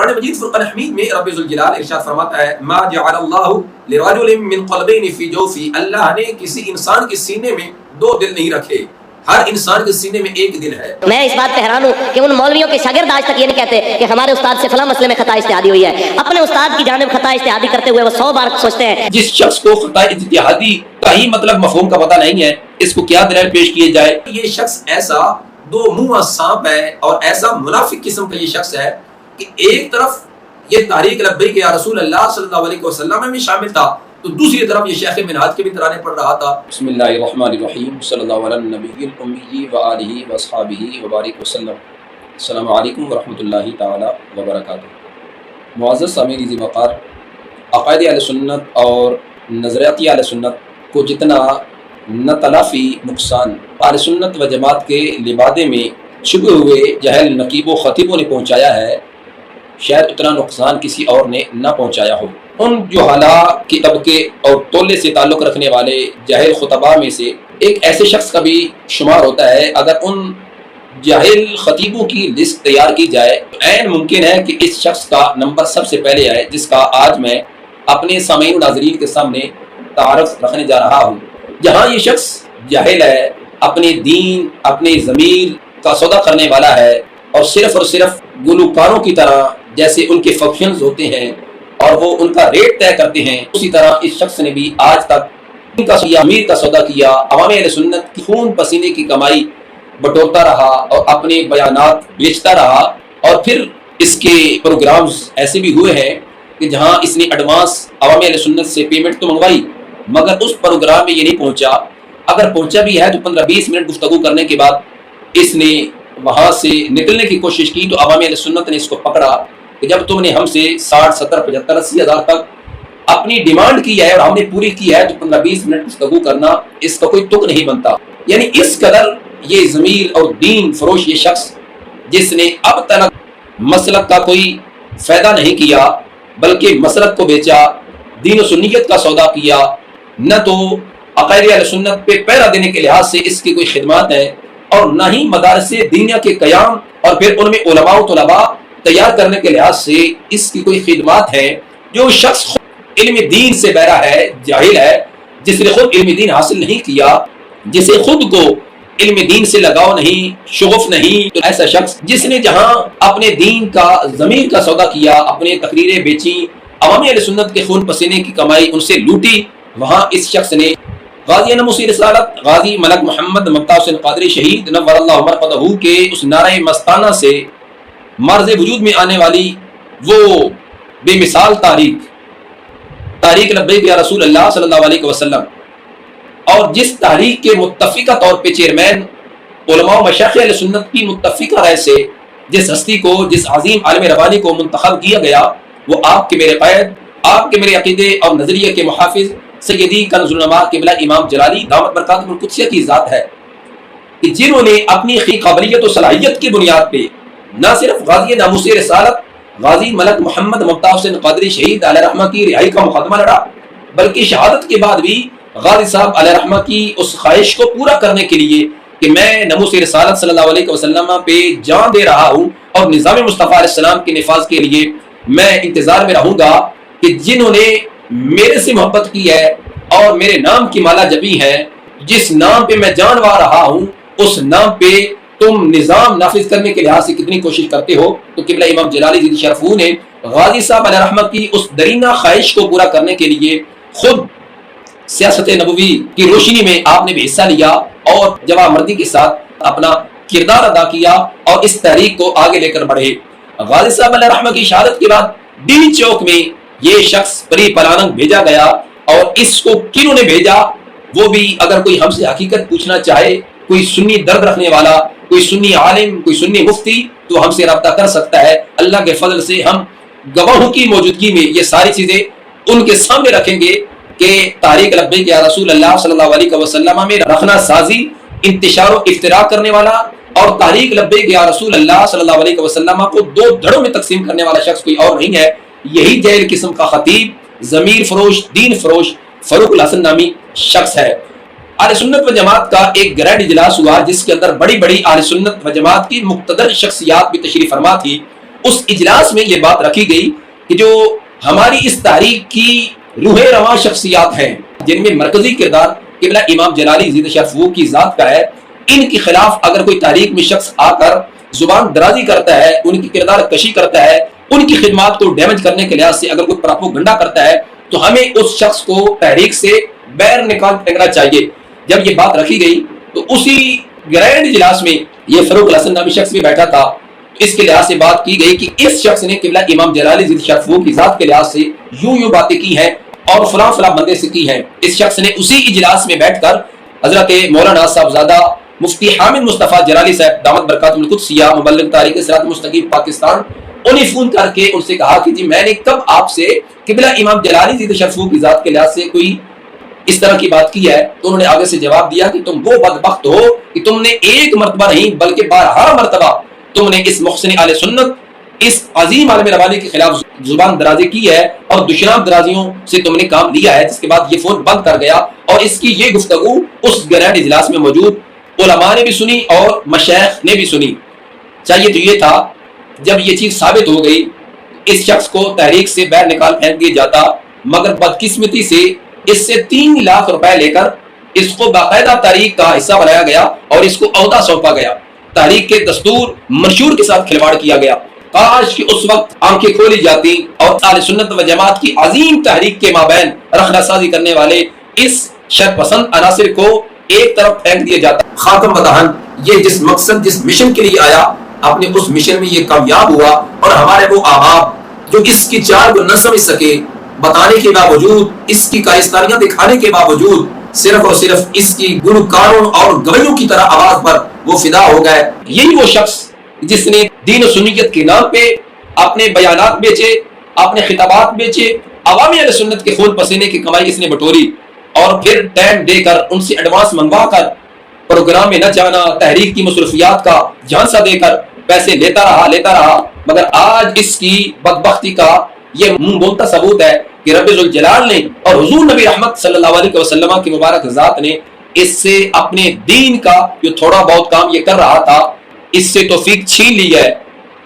قرآن مجید فرقان حمید میں رب ذوالجلال ارشاد فرماتا ہے ما جعل اللہ لرجل من قلبین فی جوفی، اللہ نے کسی انسان کے سینے میں دو دل نہیں رکھے، ہر انسان کے سینے میں ایک دل ہے۔ میں اس بات پہ حیران ہوں کہ ان مولویوں کے شاگرد آج تک یہ نہیں کہتے کہ ہمارے استاد سے فلاں مسئلے میں خطا اجتہادی ہوئی ہے، اپنے استاد کی جانب خطا اجتہادی کرتے ہوئے وہ 100 بار سوچتے ہیں۔ جس شخص کو خطا اجتہادی کا ہی مطلب مفہوم کا پتہ نہیں ہے، اس کو کیا دلائل پیش کیے جائے؟ یہ شخص ایسا دو منہ سانپ ہے اور ایسا منافق قسم کا یہ شخص ہے کہ ایک طرف یہ تحریک لبیک یا رسول اللہ صلی اللہ علیہ وسلم میں شامل تھا، تو دوسری طرف یہ شیخ منہاج کے بھی ترانے پڑھ رہا تھا۔ بسم اللہ الرحمن الرحیم، صلی اللہ علی النبی الامی و آلہ و اصحابہ وبارک وسلم۔ السلام علیکم ورحمۃ اللہ تعالی وبرکاتہ۔ معزز سامعین عزیز وقار، عقائد اہل سنت اور نظریاتی اہل سنت کو جتنا نہ تلافی نقصان اہل سنت و جماعت کے لبادے میں چھپے ہوئے جہل نقیب و خطیبوں نے پہنچایا ہے، شاید اتنا نقصان کسی اور نے نہ پہنچایا ہو۔ ان جہلا کے طبقے اور تولے سے تعلق رکھنے والے جاہل خطباء میں سے ایک ایسے شخص کا بھی شمار ہوتا ہے۔ اگر ان جاہل خطیبوں کی لسٹ تیار کی جائے تو عین ممکن ہے کہ اس شخص کا نمبر سب سے پہلے آئے، جس کا آج میں اپنے سامعین و ناظرین کے سامنے تعارف رکھنے جا رہا ہوں۔ جہاں یہ شخص جاہل ہے، اپنے دین اپنے ضمیر کا سودا کرنے والا ہے اور صرف گلوکاروں کی طرح جیسے ان کے فنکشنز ہوتے ہیں اور وہ ان کا ریٹ طے کرتے ہیں، اسی طرح اس شخص نے بھی آج تک ان کا امیر کا سودا کیا، عوام اہل سنت کی خون پسینے کی کمائی بٹورتا رہا اور اپنے بیانات بیچتا رہا، اور پھر اس کے پروگرامز ایسے بھی ہوئے ہیں کہ جہاں اس نے ایڈوانس عوام اہل سنت سے پیمنٹ تو منگوائی مگر اس پروگرام میں یہ نہیں پہنچا۔ اگر پہنچا بھی ہے تو 15-20 منٹ گفتگو کرنے کے بعد اس نے وہاں سے نکلنے کی کوشش کی، تو عوام اہل سنت نے اس کو پکڑا کہ جب تم نے ہم سے 60 70 75 80 ہزار تک اپنی ڈیمانڈ کی ہے اور ہم نے پوری کی ہے تو 15-20 منٹ گفتگو کرنا اس کا کوئی تک نہیں بنتا۔ یعنی اس قدر یہ ضمیر اور دین فروش یہ شخص جس نے اب تک مسلک کا کوئی فائدہ نہیں کیا بلکہ مسلک کو بیچا، دین و سنیت کا سودا کیا، نہ تو عقائد اہل سنت پہ پہرا دینے کے لحاظ سے اس کی کوئی خدمات ہے اور نہ ہی مدارس دینیہ کے قیام اور پھر ان میں علماء و طلباء تیار کرنے کے لحاظ سے اس کی کوئی خدمات ہے۔ جو شخص خود علم دین سے بہرا ہے، جاہل ہے، جس نے خود علم دین حاصل نہیں کیا، جسے خود کو علم دین سے لگاؤ نہیں، شغف نہیں، تو ایسا شخص جس نے جہاں اپنے دین کا ضمیر کا سودا کیا، اپنے تقریریں بیچی، عوامی اہل سنت کے خون پسینے کی کمائی ان سے لوٹی، وہاں اس شخص نے غازی نموسی رسالت غازی ملک محمد ممتا حسین قادری شہید نور اللہ مرقدہ کے اس نعرہ مستانہ سے مرز وجود میں آنے والی وہ بے مثال تحریک لبیک یا رسول اللہ صلی اللہ علیہ وسلم، اور جس تحریک کے متفقہ طور پہ چیئرمین علماء و مشائخ اہل سنت کی متفقہ رائے سے جس ہستی کو، جس عظیم عالم ربانی کو منتخب کیا گیا، وہ آپ کے میرے قائد، آپ کے میرے عقیدے اور نظریے کے محافظ سیدی کنز العلماء قبلہ امام جلالی دامت برکاتہ القدسیہ کی ذات ہے، کہ جنہوں نے اپنی قابلیت و صلاحیت کی بنیاد پہ نہ صرف غازی ناموس رسالت غازی ملک محمد ممتا حسین قادری شہید علیہ رحمہ کی رہائی کا مقدمہ لڑا، بلکہ شہادت کے بعد بھی غازی صاحب علیہ رحمہ کی اس خواہش کو پورا کرنے کے لیے کہ میں ناموس رسالت صلی اللہ علیہ وسلم پہ جان دے رہا ہوں اور نظام مصطفیٰ علیہ السلام کے نفاذ کے لیے میں انتظار میں رہوں گا، کہ جنہوں نے میرے سے محبت کی ہے اور میرے نام کی مالا جپی ہے، جس نام پہ میں جانوا رہا ہوں اس نام پہ تم نظام نافذ کرنے کے لحاظ سے کتنی کوشش کرتے ہو۔ تو قبلہ امام جلالی زیدی شرفو نے غازی صاحب علیہ رحمہ کی اس درینہ خواہش کو پورا کرنے کے لیے خود سیاست نبوی کی روشنی میں آپ نے بھی حصہ لیا اور جواب مردی کے ساتھ اپنا کردار ادا کیا اور اس تحریک کو آگے لے کر بڑھے۔ غازی صاحب علیہ رحمہ کی شہادت کے بعد ڈی چوک میں یہ شخص پری پلاننگ بھیجا گیا، اور اس کو کنہوں نے بھیجا وہ بھی اگر کوئی ہم سے حقیقت پوچھنا چاہے، کوئی سنی درد رکھنے والا، کوئی سنی عالم، کوئی سنی مفتی، تو ہم سے رابطہ کر سکتا ہے۔ اللہ کے فضل سے ہم گواہوں کی موجودگی میں یہ ساری چیزیں ان کے سامنے رکھیں گے کہ تحریک لبیک یا رسول اللہ صلی اللہ علیہ وسلم میں رخنہ سازی، انتشار و افتراء کرنے والا اور تحریک لبیک یا رسول اللہ صلی اللہ علیہ وسلم کو دو دھڑوں میں تقسیم کرنے والا شخص کوئی اور نہیں ہے۔ یہی جاہل قسم کا خطیب، ضمیر فروش، دین فروش فاروق الحسن نامی شخص ہے۔ اہل سنت و جماعت کا ایک گرینڈ اجلاس ہوا جس کے اندر بڑی بڑی اہل سنت و جماعت کی مقتدر شخصیات بھی تشریف فرما تھی، اس اجلاس میں یہ بات رکھی گئی کہ جو ہماری اس تاریخ کی روح رواں شخصیات ہیں جن میں مرکزی کردار قبلہ امام جلالی زید شرف کی ذات کا ہے، ان کے خلاف اگر کوئی تاریخ میں شخص آ کر زبان درازی کرتا ہے، ان کی کردار کشی کرتا ہے، ان کی خدمات کو ڈیمیج کرنے کے لحاظ سے اگر کوئی پراپوگنڈا کرتا ہے تو ہمیں اس شخص کو تحریک سے بیر نکال پھینکنا چاہیے۔ جب یہ بات رکھی گئی تو اسی گرینڈ اجلاس میں یہ فاروق الحسن نامی شخص بھی بیٹھا تھا، اس کے لحاظ سے بات کی گئی کہ اس شخص نے قبلہ امام جلالی ضد شرف کی ذات کے لحاظ سے یوں باتیں کی ہیں اور فلاں فلاں بندے سے کی ہیں۔ اس شخص نے اسی اجلاس میں بیٹھ کر حضرت مولانا صاحبزادہ مفتی حامد مصطفیٰ جلالی صاحب دامت برکاتہ القدسیہ مبلغ تاریخ صراط مستقیم پاکستان، انہیں فون کر کے ان سے کہا کہ جی میں نے کب آپ سے قبلہ امام جلالی ضد شرف کی ذات کے لحاظ سے کوئی اس طرح کی بات کی ہے؟ تو انہوں نے آگے سے جواب دیا کہ تم وہ بدبخت ہو کہ تم نے ایک مرتبہ نہیں بلکہ 12 مرتبہ تم نے اس محسن اہل سنت، اس عظیم عالم ربانی کے خلاف زبان درازی کی ہے اور دشنام درازیوں سے تم نے کام لیا ہے، جس کے بعد یہ فون بند کر گیا۔ اور اس کی یہ گفتگو اس گرینڈ اجلاس میں موجود علماء نے بھی سنی اور مشائخ نے بھی سنی۔ چاہیے تو یہ تھا جب یہ چیز ثابت ہو گئی اس شخص کو تحریک سے باہر نکال پھینک دیا جاتا، مگر بدقسمتی سے اس سے 3 لاکھ روپے لے کر اس کو باقاعدہ تحریک کا حصہ بنایا گیا اور اس کو عہدہ سونپا گیا۔ تحریک کے دستور منشور کے ساتھ کھلواڑ کیا گیا۔ کاش کہ اس وقت آنکھیں کھولی جاتی اور اہل سنت و جماعت کی عظیم تحریک کے مابین رخنہ سازی کرنے والے اس شر پسند عناصر کو ایک طرف پھینک دیا جاتا۔ خاتم بدہن یہ جس مقصد جس مشن کے لیے آیا اپنے اس مشن میں یہ کامیاب ہوا، اور ہمارے وہ احباب جو اس کی چال کو نہ سمجھ سکے، بتانے کے باوجود، اس کی کارستانیاں دکھانے کے باوجود صرف اور صرف اس کی گلوکاروں اور گویوں کی طرح آواز پر وہ فدا ہو گئے۔ یہی وہ شخص جس نے دین و سنیت کے نام پہ اپنے بیانات بیچے، اپنے خطابات بیچے، عوامی اہل سنت کے خون پسینے کی کمائی اس نے بٹوری اور پھر ٹائم دے کر ان سے ایڈوانس منگوا کر پروگرام میں نہ جانا، تحریک کی مصروفیات کا جھانسا دے کر پیسے لیتا رہا، مگر آج اس کی بدبختی کا یہ منہ بولتا ثبوت ہے کہ رب ذوالجلال نے اور حضور نبی رحمت صلی اللہ علیہ وسلم کی مبارک ذات نے اس سے اپنے دین کا جو تھوڑا بہت کام یہ کر رہا تھا اس سے توفیق چھین لی ہے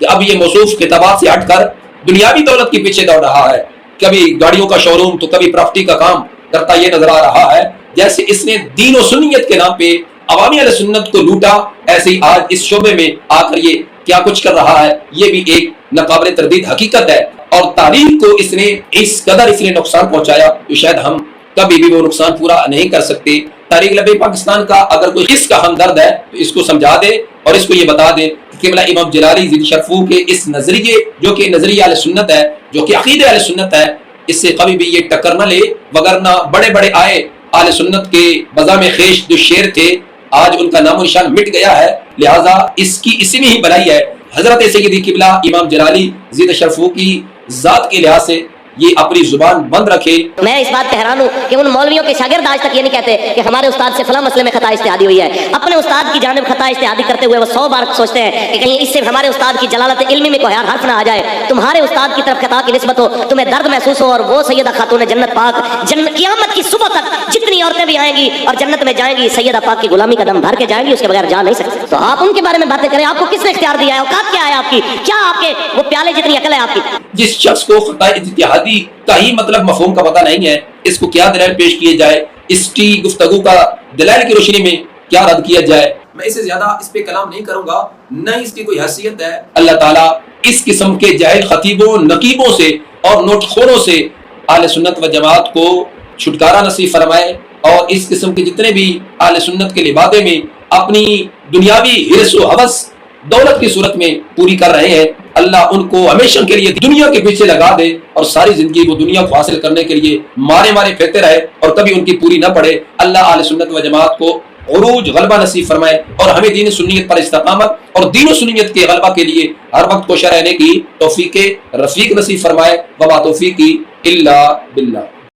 کہ اب یہ موصوف خطابات سے ہٹ کر دنیاوی دولت کے پیچھے دوڑ رہا ہے، کبھی گاڑیوں کا شو روم تو کبھی پراپرٹی کا کام کرتا یہ نظر آ رہا ہے۔ جیسے اس نے دین و سنیت کے نام پہ عوامی اہل سنت کو لوٹا، ایسے ہی آج اس شعبے میں آ کر یہ کیا کچھ کر رہا ہے، یہ بھی ایک ناقابل تردید حقیقت ہے۔ اور تاریخ کو اس نے اس قدر نقصان پہنچایا کہ شاید ہم کبھی بھی وہ نقصان پورا نہیں کر سکتے۔ تاریخ لبے پاکستان کا اگر کوئی اس کا ہمدرد ہے تو اس کو سمجھا دے اور اس کو یہ بتا دے کہ قبلہ امام جلالی ضد شرف کے اس نظریے جو کہ نظریہ اہل سنت ہے، جو کہ عقیدہ اہل سنت ہے، اس سے کبھی بھی یہ ٹکر نہ لے، وگرنہ بڑے بڑے آئے اہل سنت کے بزام خیش جو شیر تھے آج ان کا نام و نشان مٹ گیا ہے، لہٰذا اس کی اسی میں ہی بھلائی ہے۔ حضرت سیدی قبلہ امام جلالی ضد شرف کی ذات کے لحاظ سے یہ اپنی زبان بند رکھے۔ میں اس بات پہ حیران ہوں کہ ان مولویوں کے شاگرد آج تک یہ نہیں کہتے کہ ہمارے استاد سے فلاں مسئلے میں خطا اجتہادی ہوئی ہے۔ اپنے استاد کی جانب خطا اجتہادی کرتے ہوئے وہ 100 بار سوچتے ہیں کہ کہیں اس سے ہمارے استاد کی جلالت علمی میں کوئی حرف نہ آ جائے، تمہارے استاد کی طرف خطا کی نسبت ہو، تمہیں درد محسوس ہو، اور وہ سیدہ خاتون جنت پاک قیامت کی صبح تک جتنی عورتیں بھی آئیں گی اور جنت میں جائیں گی سیدہ پاک کی غلامی کا دم بھر کے جائیں گی، اس کے بغیر جا نہیں سکتے۔ تو آپ ان کے بارے میں باتیں کریں، آپ کو کس نے اختیار دیا ہے؟ اوقات کیا ہے آپ کی؟ کیا آپ کے وہ پیالے جتنی عقل ہے آپ کی؟ جس شخص کو خطا اجتہادی کا ہی مطلب مفہوم کا پتہ نہیں ہے، اس کو کیا دلائل پیش کیے جائے، اس کی گفتگو کا دلائل کی روشنی میں کیا رد کیا جائے؟ میں اسے زیادہ اس پہ کلام نہیں کروں گا، نہ اس کی کوئی حیثیت ہے۔ اللہ تعالیٰ اس قسم کے جاہل خطیبوں، نقیبوں سے اور نوٹ خوروں سے اہل سنت و جماعت کو چھٹکارا نصیب فرمائے، اور اس قسم کے جتنے بھی اہل سنت کے لبادے میں اپنی دنیاوی حرص و ہوس دولت کی صورت میں پوری کر رہے ہیں، اللہ ان کو ہمیشہ کے لیے دنیا کے پیچھے لگا دے اور ساری زندگی وہ دنیا کو حاصل کرنے کے لیے مارے پھینکتے رہے اور کبھی ان کی پوری نہ پڑے۔ اللہ اہل سنت و جماعت کو عروج غلبہ نصیب فرمائے اور ہمیں دین سنیت پر استقامت اور دین و سنیت کے غلبہ کے لیے ہر وقت کوشاں رہنے کی توفیق رفیق نصیب فرمائے۔ وما توفیقی الا باللہ۔